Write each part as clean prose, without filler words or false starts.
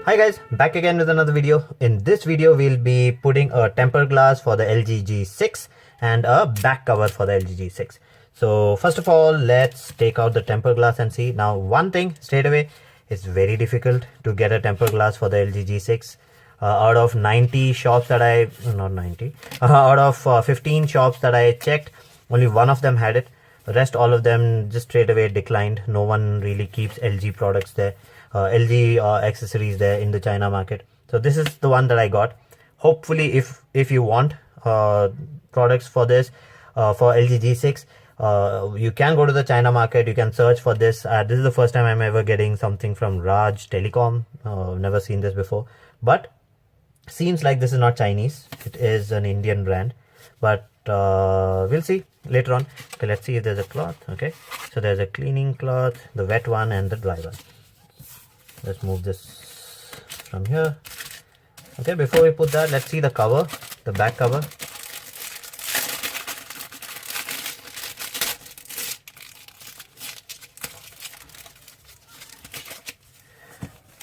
Hi guys, back again with another video. In this video, we'll be putting a tempered glass for the LG G6 and a back cover for the LG G6. So first of all, let's take out the tempered glass and see. Now one thing straight away, it's very difficult to get a tempered glass for the LG G6. Out of 90 shops that not 90, out of 15 shops that I checked, only one of them had it. The rest, all of them just straight away declined. No one really keeps LG products there. LG accessories there in the China market. So this is the one that I got. Hopefully, if you want products for this for LG G6, you can go to the China market. You can search for this. This is the first time I'm ever getting something from Raj Telecom. Never seen this before, but seems like this is not Chinese. It is an Indian brand, but we'll see later on. Okay, let's see if there's a cloth. Okay, so there's a cleaning cloth, the wet one and the dry one. Let's move this from here. Okay, before we put that, let's see the cover, the back cover.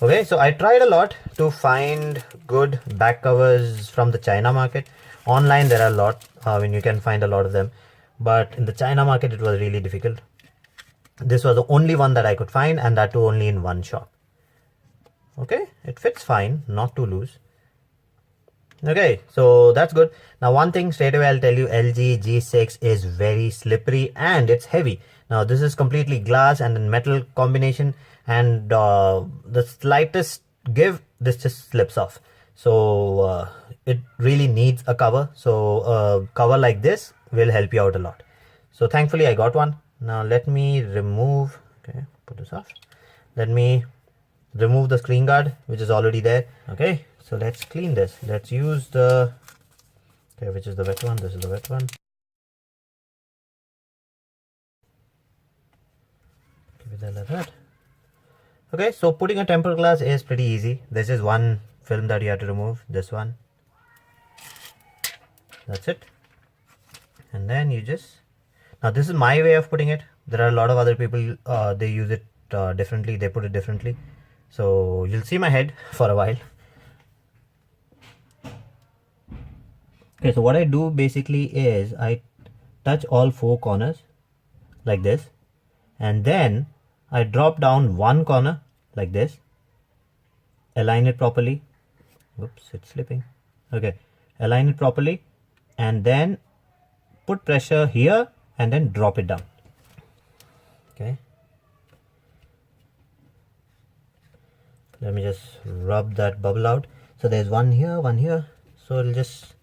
Okay, so I tried a lot to find good back covers from the China market. Online there are a lot, you can find a lot of them, but in the China market it was really difficult. This was the only one that I could find, and that too only in one shop. Okay, it fits fine, not too loose. Okay, so that's good. Now one thing straight away I'll tell you, LG G6 is very slippery and it's heavy. Now this is completely glass and then metal combination, and the slightest give, this just slips off. So it really needs a cover. So a cover like this will help you out a lot. So thankfully I got one. Now let me remove, okay, put this off. Let me remove the screen guard which is already there. Okay, so let's clean this. Let's use the, okay, which is the wet one? This is the wet one. Give it like that. Okay, so putting a tempered glass is pretty easy. This is one film that you have to remove, this one. That's it. And then you just, now this is my way of putting it. There are a lot of other people, they use it differently, they put it differently. So you'll see my head for a while. Okay, so what I do basically is I touch all four corners like this, and then I drop down one corner like this, align it properly. Whoops, it's slipping. Okay, align it properly, and then put pressure here and then drop it down. Okay, let me just rub that bubble out. So there's one here, so it'll just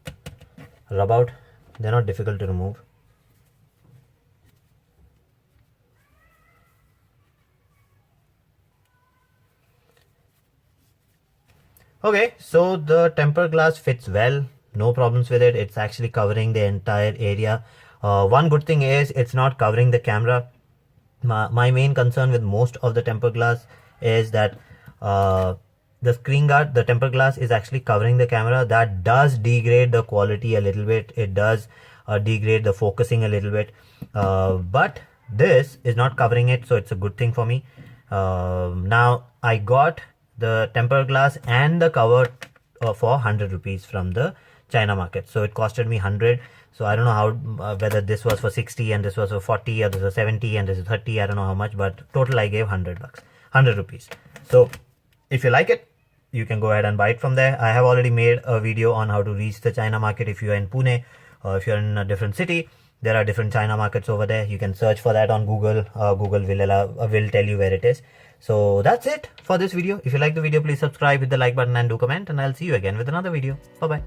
rub out. They're not difficult to remove. Okay, so the tempered glass fits well, no problems with it. It's actually covering the entire area. One good thing is it's not covering the camera. My main concern with most of the tempered glass is that the screen guard, the tempered glass, is actually covering the camera. That does degrade the quality a little bit. It does degrade the focusing a little bit, but this is not covering it, so it's a good thing for me. Now I got the tempered glass and the cover for 100 rupees from the China market, so it costed me 100. So I don't know how, whether this was for 60 and this was for 40, or this was 70 and this is 30, I don't know how much, but total I gave 100 bucks, 100 rupees. So if you like it, you can go ahead and buy it from there. I have already made a video on how to reach the China market. If you're in Pune, or if you're in a different city, there are different China markets over there. You can search for that on Google. Google will tell you where it is. So that's it for this video. If you like the video, please subscribe, hit the like button and do comment, and I'll see you again with another video. Bye bye.